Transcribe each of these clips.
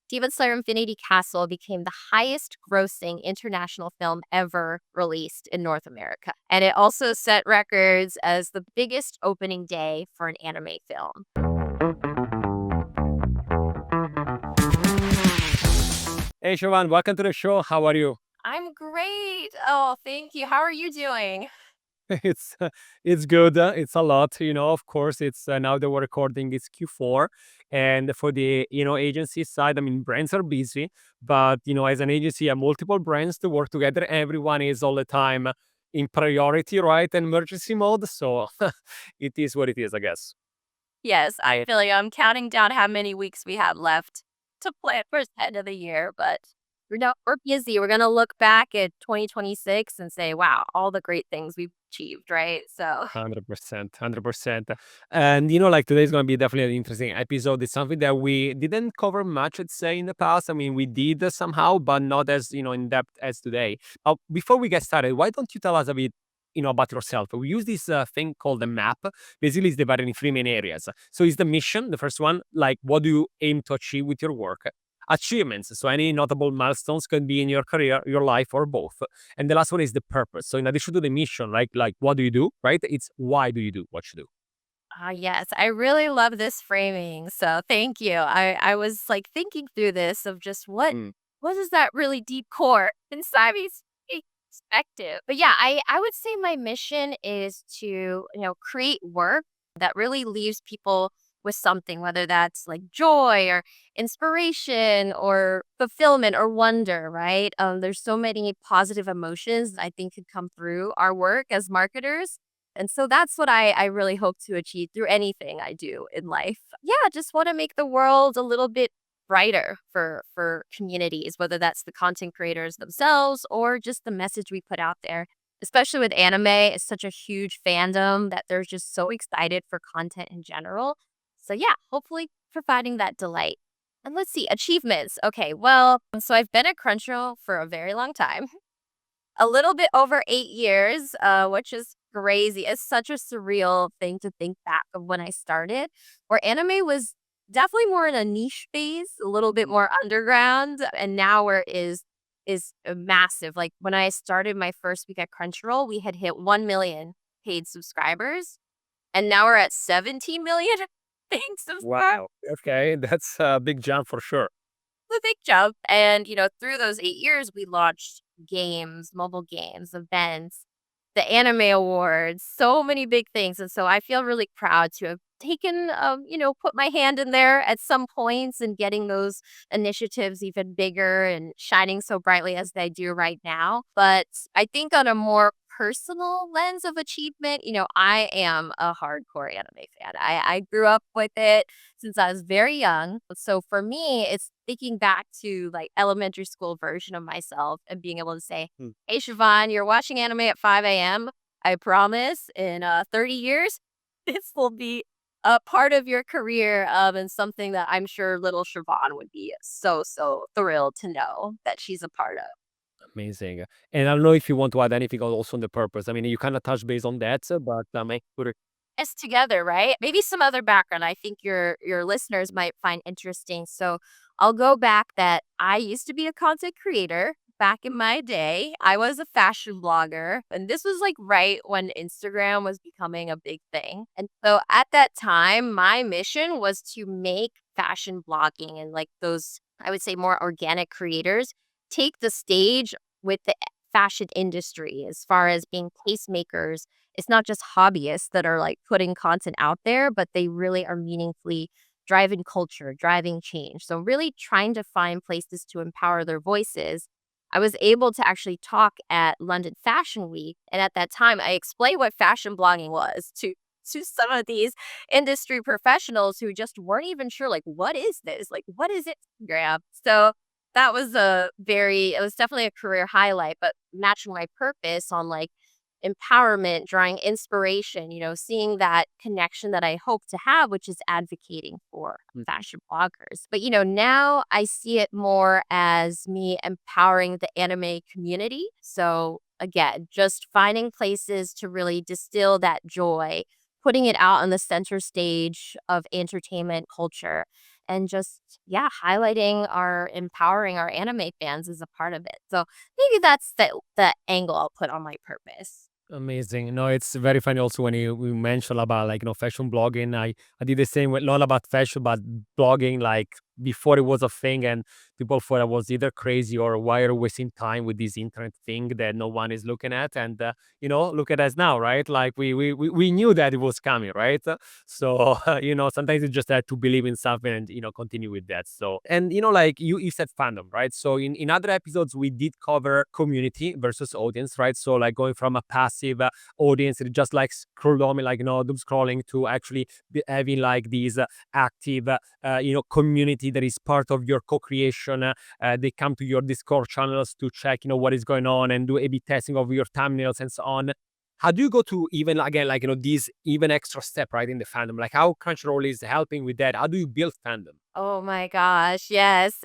Demon Slayer Infinity Castle became the highest grossing international film ever released in North America. And it also set records as the biggest opening day for an anime film. Hey, Siobhan, welcome to the show. How are you? I'm great. Oh, thank you. How are you doing? It's it's good. It's a lot, Of course, it's now that we're recording, it's Q4, and for the agency side, I mean, brands are busy, but as an agency, you have multiple brands to work together. Everyone is all the time in priority, right? And emergency mode. So it is what it is, I guess. Yes, I feel like I'm counting down how many weeks we have left to plan for the end of the year, but we're busy. We're gonna look back at 2026 and say, "Wow, all the great things we've achieved," right? So 100%, 100%. And like today's gonna be definitely an interesting episode. It's something that we didn't cover much, I'd say, in the past. I mean, we did somehow, but not as in depth as today. Before we get started, why don't you tell us a bit, about yourself? We use this thing called the map. Basically, it's divided in three main areas. So, it's the mission, the first one, like what do you aim to achieve with your work? Achievements. So, any notable milestones can be in your career, your life, or both. And the last one is the purpose. So in addition to the mission, like what do you do, right? It's why do you do what you do? yes, I really love this framing. So thank you. I was like thinking through this of just Mm. what is that really deep core inside me's perspective. But yeah, I would say my mission is to, create work that really leaves people with something, whether that's like joy or inspiration or fulfillment or wonder, right? There's so many positive emotions that I think could come through our work as marketers. And so that's what I really hope to achieve through anything I do in life. Yeah, just want to make the world a little bit brighter for communities, whether that's the content creators themselves or just the message we put out there. Especially with anime, it's such a huge fandom that they're just so excited for content in general. So yeah, hopefully providing that delight. And let's see, achievements. Okay, well, so I've been at Crunchyroll for a very long time. A little bit over 8 years, which is crazy. It's such a surreal thing to think back of when I started, where anime was definitely more in a niche phase, a little bit more underground, and now where it is massive. Like, when I started my first week at Crunchyroll, we had hit 1,000,000 paid subscribers, and now we're at 17,000,000 paying subscribers. Wow. Okay, that's a big jump for sure. A big jump. And, through those 8 years, we launched games, mobile games, events, the anime awards, so many big things. And so I feel really proud to have taken, put my hand in there at some points and getting those initiatives even bigger and shining so brightly as they do right now. But I think on a more personal lens of achievement, I am a hardcore anime fan. I grew up with it since I was very young. So for me, it's thinking back to like elementary school version of myself and being able to say, Mm. "Hey, Siobhan, you're watching anime at 5 a.m. I promise in 30 years, this will be a part of your career and something that I'm sure little Siobhan would be so thrilled to know that she's a part of." Amazing. And I don't know if you want to add anything also on the purpose. I mean, you kind of touched base on that, but I put it. Us together, right? Maybe some other background I think your listeners might find interesting. So I'll go back that I used to be a content creator back in my day. I was a fashion blogger, and this was like right when Instagram was becoming a big thing. And so at that time, my mission was to make fashion blogging and like those, I would say, more organic creators take the stage with the fashion industry as far as being tastemakers. It's not just hobbyists that are like putting content out there, but they really are meaningfully driving culture, driving change. So, really trying to find places to empower their voices. I was able to actually talk at London Fashion Week. And at that time, I explained what fashion blogging was to some of these industry professionals who just weren't even sure, like, what is this? Like, what is Instagram? So, that was it was definitely a career highlight, but matching my purpose on like empowerment, drawing inspiration, seeing that connection that I hope to have, which is advocating for Mm. fashion bloggers. But, now I see it more as me empowering the anime community. So, again, just finding places to really distill that joy, putting it out on the center stage of entertainment culture. and just, yeah, highlighting empowering our anime fans is a part of it. So maybe that's the angle I'll put on my purpose. Amazing. No, it's very funny also when you we mentioned about like fashion blogging. I did the same with not about fashion, but blogging like before it was a thing, and people thought I was either crazy or why are you wasting time with this internet thing that no one is looking at. And look at us now, right? Like we knew that it was coming, right? So sometimes you just have to believe in something and continue with that. So and like you said fandom, right? So in other episodes we did cover community versus audience, right? So like going from a passive audience that just like scroll on, like doom scrolling, to actually having like these active community that is part of your co-creation. They come to your Discord channels to check what is going on and do A/B testing of your thumbnails and so on. How do you go to even again like these even extra step right in the fandom? Like how Crunchyroll is helping with that? How do you build fandom? Oh my gosh, yes.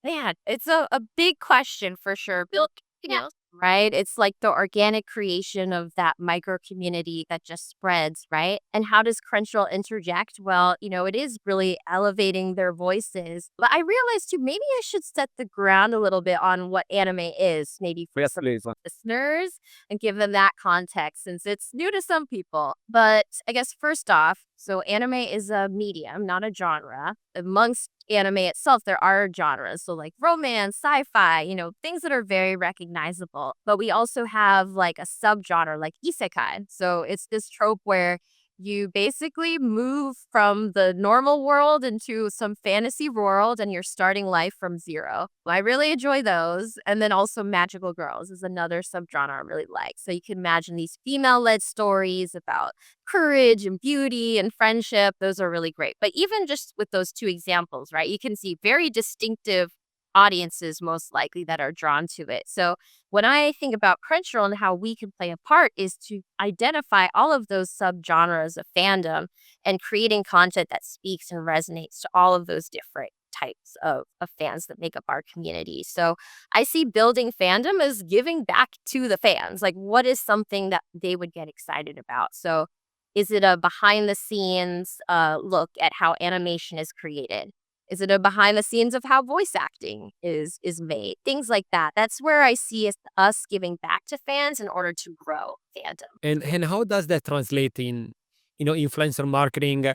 Man, it's a big question for sure. Build else, right? It's like the organic creation of that micro community that just spreads, right? And how does Crunchyroll interject? Well, it is really elevating their voices. But I realized too, maybe I should set the ground a little bit on what anime is, maybe for Yes, some please. listeners, and give them that context since it's new to some people. But I guess first off, so anime is a medium, not a genre. Amongst anime itself, there are genres. So like romance, sci-fi, things that are very recognizable. But we also have like a subgenre like isekai. So it's this trope where you basically move from the normal world into some fantasy world and you're starting life from zero. I really enjoy those. And then also magical girls is another subgenre I really like. So you can imagine these female-led stories about courage and beauty and friendship. Those are really great. But even just with those two examples, right, you can see very distinctive audiences most likely that are drawn to it. So when I think about Crunchyroll and how we can play a part is to identify all of those subgenres of fandom and creating content that speaks and resonates to all of those different types of fans that make up our community. So I see building fandom as giving back to the fans. Like, what is something that they would get excited about? So is it a behind the scenes look at how animation is created? Is it a behind the scenes of how voice acting is made? Things like that. That's where I see us giving back to fans in order to grow fandom. And how does that translate in influencer marketing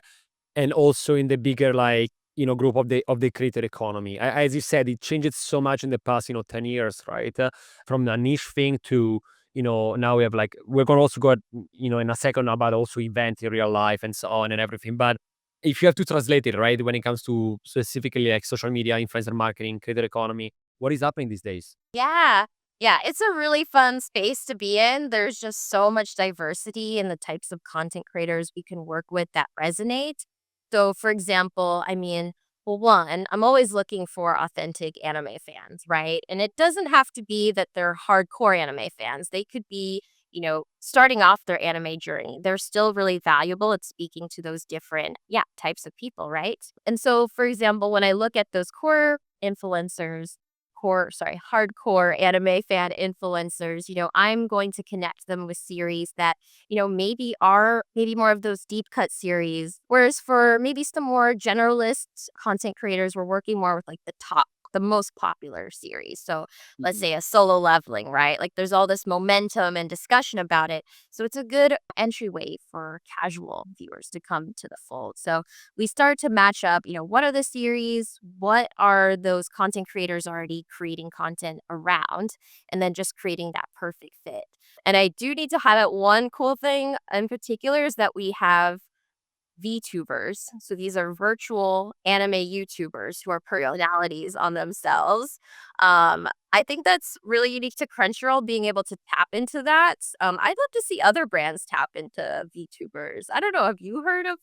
and also in the bigger like group of the creator economy? As you said, it changed so much in the past 10 years, right? From a niche thing to now we have like we're gonna also go in a second about also event in real life and so on and everything. But if you have to translate it, right, when it comes to specifically like social media, influencer marketing, creator economy, what is happening these days? Yeah. Yeah, it's a really fun space to be in. There's just so much diversity in the types of content creators we can work with that resonate. So, for example, I mean, well, one, I'm always looking for authentic anime fans, right? And it doesn't have to be that they're hardcore anime fans. They could be, starting off their anime journey. They're still really valuable at speaking to those different, yeah, types of people, right? And so, for example, when I look at those core influencers, hardcore anime fan influencers, I'm going to connect them with series that, maybe more of those deep cut series. Whereas for maybe some more generalist content creators, we're working more with like the most popular series. So let's say a solo leveling, right? Like there's all this momentum and discussion about it. So it's a good entryway for casual viewers to come to the fold. So we start to match up, what are the series? What are those content creators already creating content around? And then just creating that perfect fit. And I do need to highlight one cool thing in particular is that we have VTubers. So these are virtual anime YouTubers who are personalities on themselves. I think that's really unique to Crunchyroll being able to tap into that. I'd love to see other brands tap into VTubers. I don't know. Have you heard of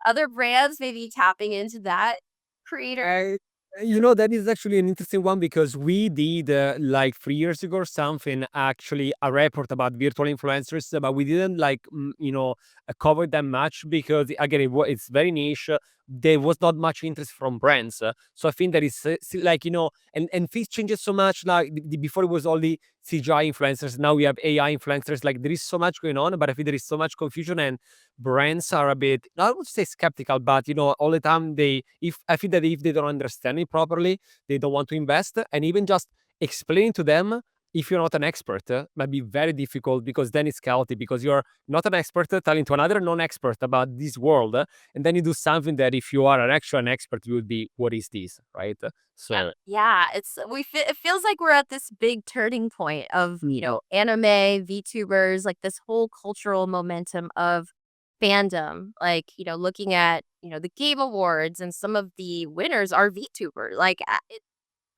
other brands maybe tapping into that creator? That is actually an interesting one because we did like 3 years ago or something, actually a report about virtual influencers, but we didn't like, cover them much because again, it's very niche. There was not much interest from brands. So I think that is still like, and things changes so much. Like before it was only CGI influencers. Now we have AI influencers. Like there is so much going on, but I feel there is so much confusion, and brands are a bit, I would say skeptical, but all the time if I feel that if they don't understand it properly, they don't want to invest. And even just explaining to them, if you're not an expert, might be very difficult, because then it's chaotic, because you're not an expert telling to another non-expert about this world, and then you do something that if you are an expert, you would be, what is this, right? Yeah, So yeah, it feels like we're at this big turning point of, anime, VTubers, like this whole cultural momentum of fandom. Like, looking at, the Game Awards and some of the winners are VTuber. Like it's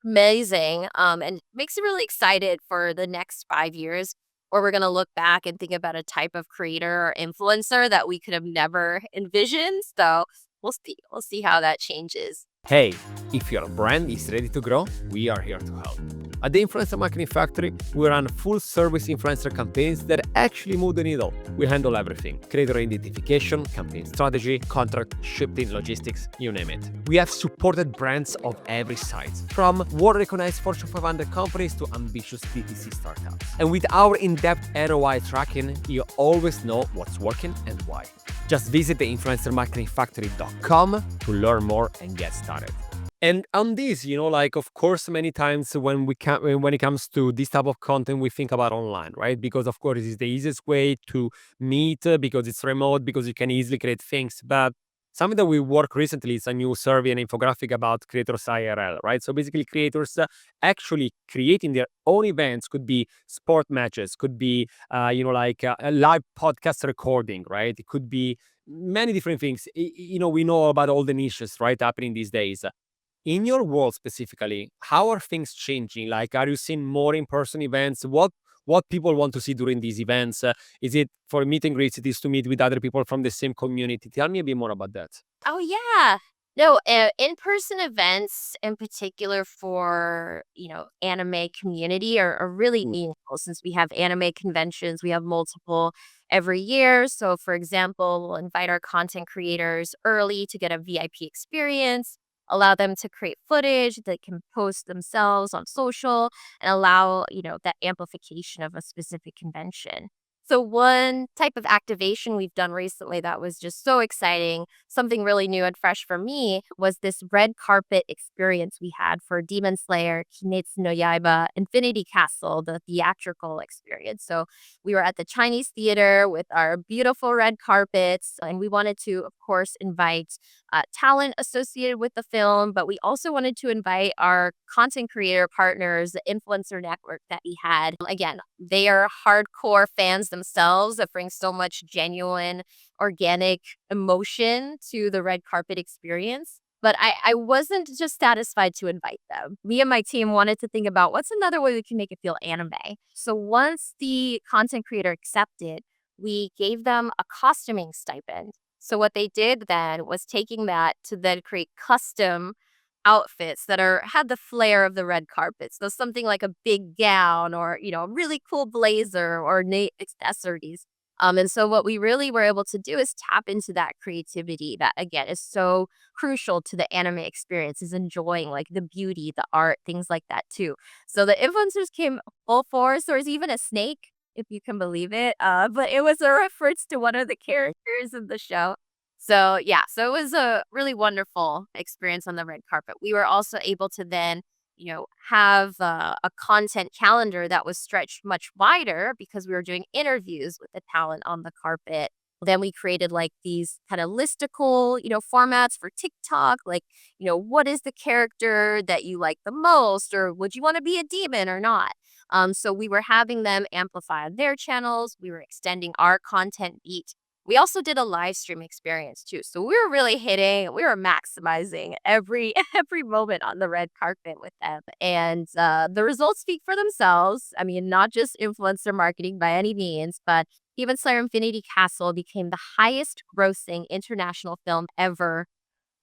amazing. And makes me really excited for the next 5 years where we're gonna look back and think about a type of creator or influencer that we could have never envisioned. So we'll see. We'll see how that changes. hey, if your brand is ready to grow, we are here to help. At the Influencer Marketing Factory, we run full service influencer campaigns that actually move the needle. We handle everything: creator identification, campaign strategy, contract, shipping, logistics, you name it. We have supported brands of every size, from world recognized Fortune 500 companies to ambitious DTC startups. And with our in depth ROI tracking, you always know what's working and why. Just visit the influencermarketingfactory.com to learn more and get started. And on this, like of course, many times when it comes to this type of content, we think about online, right? Because of course, it's the easiest way to meet, because it's remote, because you can easily create things. But something that we work recently is a new survey and infographic about creators IRL, right? So basically, creators actually creating their own events. Could be sport matches, could be a live podcast recording, right? It could be many different things. We know about all the niches, right, happening these days. In your world specifically, how are things changing? Like, are you seeing more in-person events? What people want to see during these events? Is it for meet and greets? It is to meet with other people from the same community. Tell me a bit more about that. Oh, yeah. No, in-person events in particular for, anime community are really meaningful since we have anime conventions. We have multiple every year. So, for example, we'll invite our content creators early to get a VIP experience, allow them to create footage that can post themselves on social and allow, that amplification of a specific convention. So one type of activation we've done recently that was just so exciting, something really new and fresh for me, was this red carpet experience we had for Demon Slayer, Kimetsu no Yaiba, Infinity Castle, the theatrical experience. So we were at the Chinese theater with our beautiful red carpets, and we wanted to, of course, invite talent associated with the film, but we also wanted to invite our content creator partners, the influencer network that we had. Again, they are hardcore fans themselves that bring so much genuine, organic emotion to the red carpet experience. But I wasn't just satisfied to invite them. Me and my team wanted to think about what's another way we can make it feel anime. So once the content creator accepted, we gave them a costuming stipend. So what they did then was taking that to then create custom outfits that had the flair of the red carpet. So something like a big gown or, a really cool blazer or accessories. And so what we really were able to do is tap into that creativity that again is so crucial to the anime experience, is enjoying like the beauty, the art, things like that too. So the influencers came full force. There was even a snake, if you can believe it. But it was a reference to one of the characters of the show. So yeah, so it was a really wonderful experience on the red carpet. We were also able to then, have a content calendar that was stretched much wider because we were doing interviews with the talent on the carpet. Then we created like these kind of listicle, formats for TikTok, like, what is the character that you like the most, or would you want to be a demon or not? So we were having them amplify on their channels. We were extending our content beat. We also did a live stream experience too. So we were maximizing every every moment on the red carpet with them. And the results speak for themselves. I mean, not just influencer marketing by any means, but Demon Slayer Infinity Castle became the highest grossing international film ever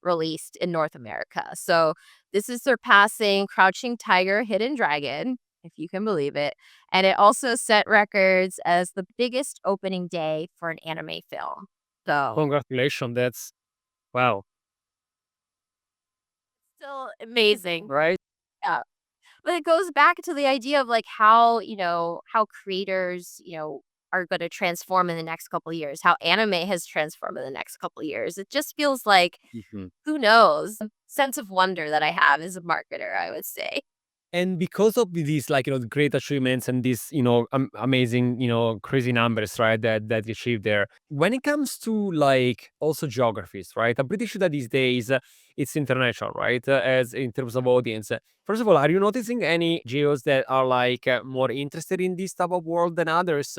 released in North America. So this is surpassing Crouching Tiger, Hidden Dragon, if you can believe it. And it also set records as the biggest opening day for an anime film. So Congratulations. That's wow. still amazing. Right? Yeah. But it goes back to the idea of like how, how creators, are going to transform in the next couple of years, how anime has transformed in the next couple of years. It just feels like, Mhm. who knows? Sense of wonder that I have as a marketer, I would say. And because of these, like, great achievements and these, amazing, crazy numbers, right, that you achieved there. When it comes to like also geographies, right? I'm pretty sure that these days it's international, right? As in terms of audience. First of all, are you noticing any geos that are like more interested in this type of world than others?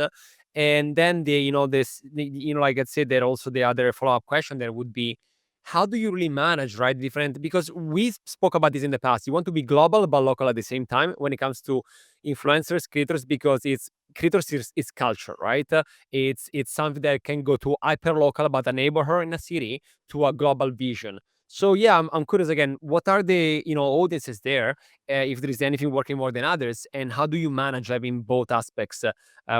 And then like I said, that also the other follow up question there would be, how do you really manage, right, different, because we spoke about this in the past. You want to be global but local at the same time when it comes to influencers, creators, because it's creators is culture, right? It's something that can go to hyper local but a neighborhood in a city to a global vision. So yeah, I'm curious again, what are the audiences there, if there is anything working more than others, and how do you manage having both aspects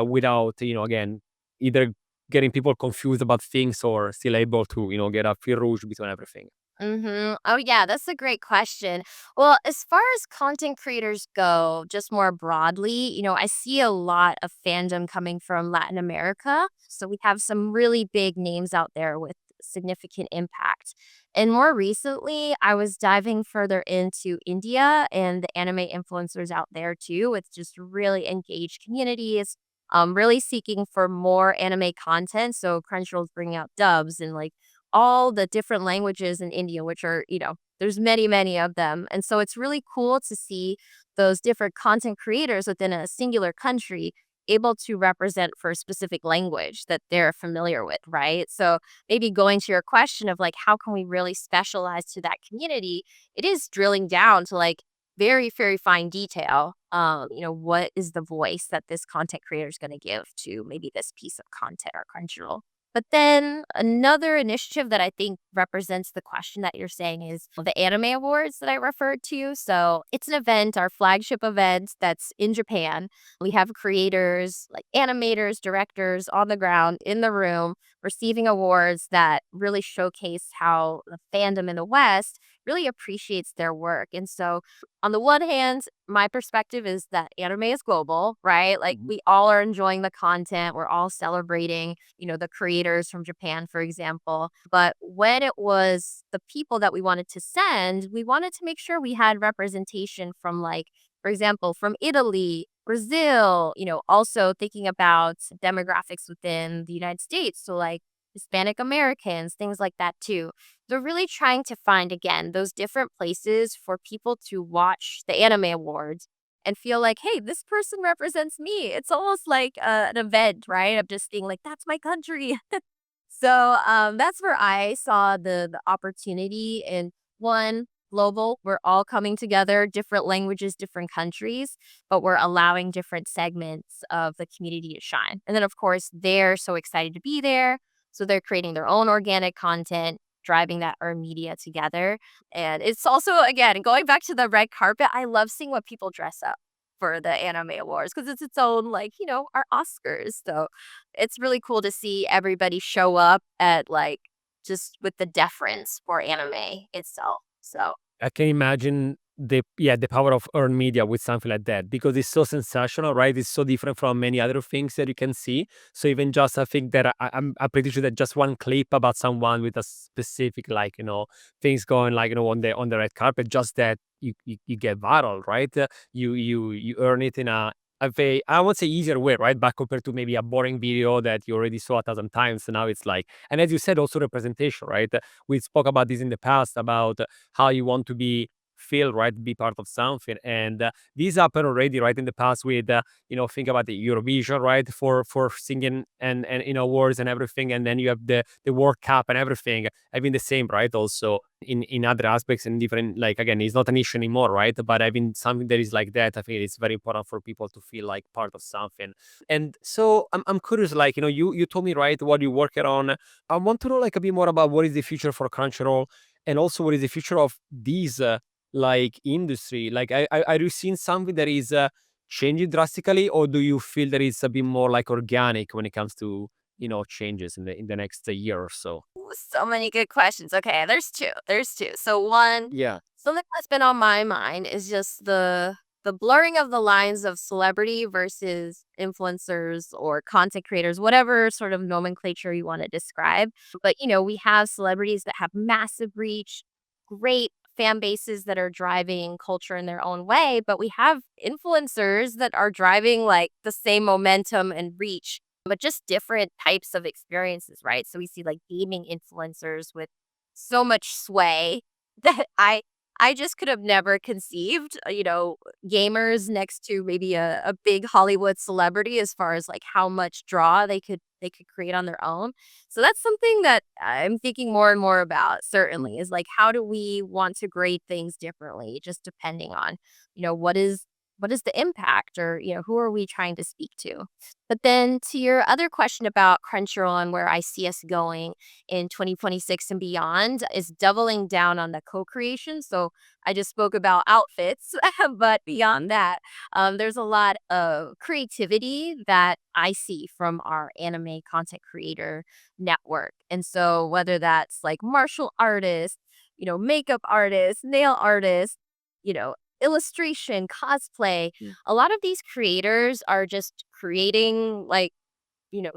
without again either getting people confused about things or still able to, get a fil rouge between everything? Oh, yeah, that's a great question. Well, as far as content creators go, just more broadly, I see a lot of fandom coming from Latin America. So we have some really big names out there with significant impact. And more recently, I was diving further into India and the anime influencers out there too, with just really engaged communities. Really seeking for more anime content. So Crunchyroll's bringing out dubs and like all the different languages in India, which are, there's many, many of them. And so it's really cool to see those different content creators within a singular country able to represent for a specific language that they're familiar with, right? So maybe going to your question of like, how can we really specialize to that community? It is drilling down to like very, very fine detail. What is the voice that this content creator is going to give to maybe this piece of content or Crunchyroll? But then another initiative that I think represents the question that you're saying is the Anime Awards that I referred to. So it's an event, our flagship event that's in Japan. We have creators, like animators, directors on the ground in the room receiving awards that really showcase how the fandom in the West really appreciates their work. And so, on the one hand, my perspective is that anime is global, right? Like Mhm. we all are enjoying the content, we're all celebrating the creators from Japan, for example. But when it was the people that we wanted to send, we wanted to make sure we had representation from, like, for example, from Italy, Brazil, also thinking about demographics within the United States. So, like, Hispanic Americans, things like that, too. They're really trying to find, again, those different places for people to watch the anime awards and feel like, hey, this person represents me. It's almost like an event, right? Of just being like, that's my country. So that's where I saw the opportunity in one global. We're all coming together, different languages, different countries, but we're allowing different segments of the community to shine. And then, of course, they're so excited to be there. So they're creating their own organic content, driving that earned media together. And it's also, again, going back to the red carpet, I love seeing what people dress up for the anime awards because it's its own, like, our Oscars. So it's really cool to see everybody show up at, like, just with the deference for anime itself. So I can imagine the power of earned media with something like that, because it's so sensational, right? It's so different from many other things that you can see. So even just I think that I'm pretty sure that just one clip about someone with a specific, like, things going, like, on the red carpet, just that you get viral, right? You earn it in a very, I won't say easier way, right? But compared to maybe a boring video that you already saw 1,000 times, so now it's like, and as you said, also representation, right? We spoke about this in the past about how you want to be feel, right, be part of something, and these happen already, right, in the past with think about the Eurovision, right, for singing and awards and everything, and then you have the World Cup and everything having the same, right, also in other aspects and different, like, again, it's not an issue anymore, right, but having something that is like that, I think it's very important for people to feel like part of something. And so I'm curious, like, you told me, right, what you working on. I want to know, like, a bit more about what is the future for Crunchyroll, and also what is the future of these like industry. Like, are you seeing something that is changing drastically, or do you feel that it's a bit more like organic when it comes to changes in the next year or so? ooh, so many good questions. Okay, there's two. There's two. So one, Yeah. something that's been on my mind is just the the blurring of the lines of celebrity versus influencers or content creators, whatever sort of nomenclature you want to describe. But, we have celebrities that have massive reach, great fan bases that are driving culture in their own way, but we have influencers that are driving like the same momentum and reach, but just different types of experiences, right? So we see like gaming influencers with so much sway that I just could have never conceived, gamers next to maybe a big Hollywood celebrity as far as like how much draw they could create on their own. So that's something that I'm thinking more and more about, certainly, is like how do we want to grade things differently, just depending on, what is the impact, or, who are we trying to speak to? But then to your other question about Crunchyroll and where I see us going in 2026 and beyond is doubling down on the co-creation. So I just spoke about outfits, but beyond that, there's a lot of creativity that I see from our anime content creator network. And so whether that's like martial artists, makeup artists, nail artists, you know, illustration, cosplay, a lot of these creators are just creating like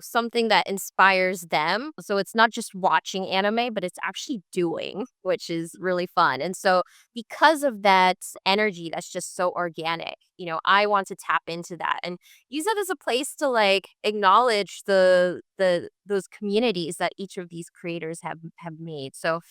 something that inspires them. So it's not just watching anime, but it's actually doing, which is really fun. And so because of that energy that's just so organic, I want to tap into that and use that as a place to like acknowledge the those communities that each of these creators have made. So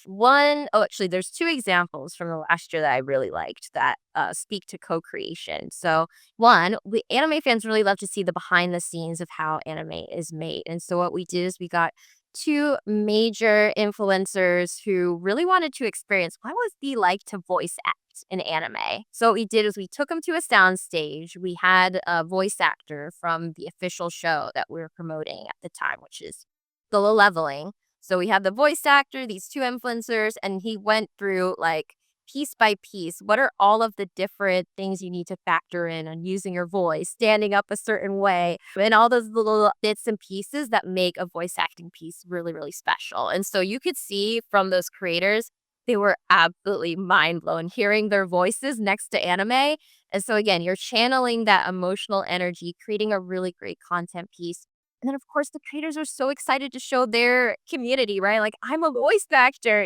actually there's two examples from the last year that I really liked that speak to co-creation. So one, we anime fans really love to see the behind the scenes of how anime is made. And so what we did is we got two major influencers who really wanted to experience what was it be like to voice act in anime. So what we did is we took them to a sound stage. We had a voice actor from the official show that we were promoting at the time, which is Solo Leveling. So we had the voice actor, these two influencers, and he went through like piece by piece, what are all of the different things you need to factor in on using your voice, standing up a certain way, and all those little bits and pieces that make a voice acting piece really, really special. And so you could see from those creators, they were absolutely mind blown hearing their voices next to anime. And so again, you're channeling that emotional energy, creating a really great content piece. And then, of course, the creators are so excited to show their community, right? Like, I'm a voice actor.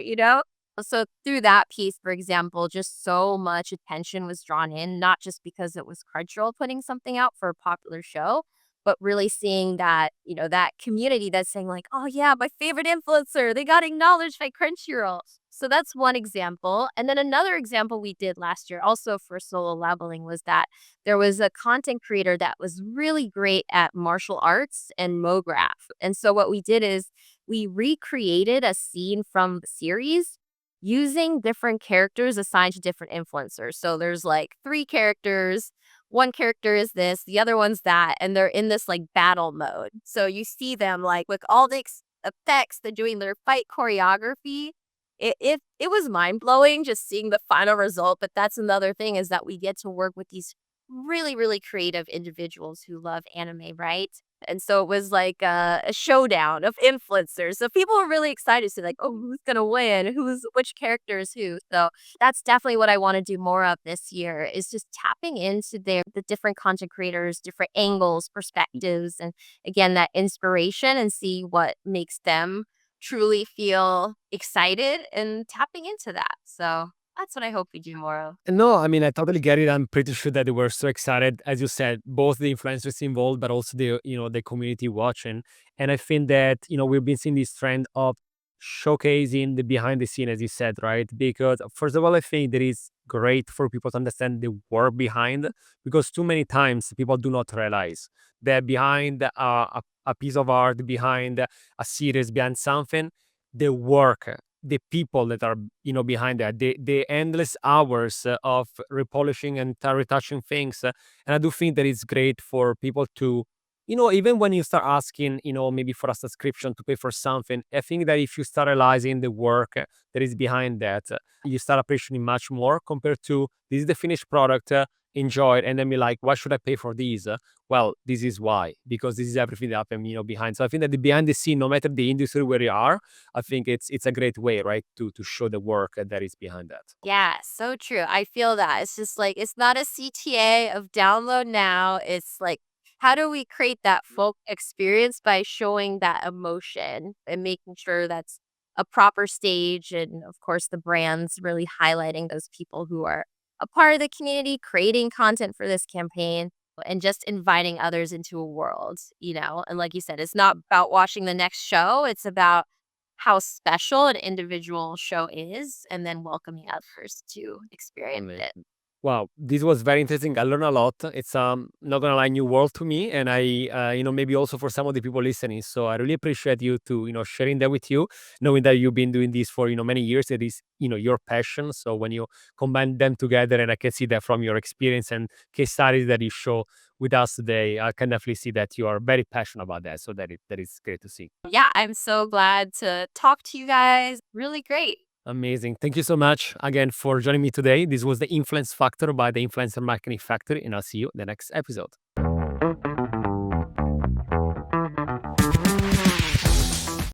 So through that piece, for example, just so much attention was drawn in, not just because it was Crunchyroll putting something out for a popular show, but really seeing that, that community that's saying like, oh yeah, my favorite influencer, they got acknowledged by Crunchyroll. So that's one example. And then another example we did last year, also for Solo Leveling, was that there was a content creator that was really great at martial arts and MoGraph. And so what we did is we recreated a scene from the series using different characters assigned to different influencers. So there's like three characters. One character is this, the other one's that, and they're in this like battle mode. So you see them like with all the effects, they're doing their fight choreography. It was mind blowing just seeing the final result. But that's another thing, is that we get to work with these really, really creative individuals who love anime, right? And so it was like a showdown of influencers. So people were really excited to see like, oh, who's gonna win? Which character is who? So that's definitely what I want to do more of this year, is just tapping into the different content creators, different angles, perspectives, and again that inspiration, and see what makes them truly feel excited and tapping into that. So that's what I hope we do more of. No, I mean, I totally get it. I'm pretty sure that they were so excited, as you said, both the influencers involved, but also the community watching. And I think that, we've been seeing this trend of showcasing the behind the scene, as you said, right? Because first of all, I think that is great for people to understand the work behind, because too many times people do not realize that behind a piece of art, behind a series, behind something, the work, the people that are behind that, the endless hours of repolishing and retouching things, and I do think that it's great for people to even when you start asking maybe for a subscription to pay for something. I think that if you start realizing the work that is behind that, you start appreciating much more compared to this is the finished product, enjoy it, and then be like, why should I pay for these? Well, this is why, because this is everything that happened, behind. So I think that the behind the scene, no matter the industry where you are, I think it's a great way, right, to show the work that is behind that. Yeah, so true. I feel that. It's just like it's not a CTA of download now. It's like how do we create that folk experience by showing that emotion and making sure that's a proper stage and of course the brands really highlighting those people who are a part of the community, creating content for this campaign and just inviting others into a world, And like you said, it's not about watching the next show, it's about how special an individual show is and then welcoming others to experience it. Amazing. Wow, this was very interesting. I learned a lot. It's not gonna lie, new world to me, and I maybe also for some of the people listening. So I really appreciate you to sharing that with you, knowing that you've been doing this for many years. It is your passion. So when you combine them together, and I can see that from your experience and case studies that you show with us today, I can definitely see that you are very passionate about that. So that is great to see. Yeah, I'm so glad to talk to you guys. Really great. Amazing. Thank you so much again for joining me today. This was the Influence Factor by the Influencer Marketing Factory, and I'll see you in the next episode.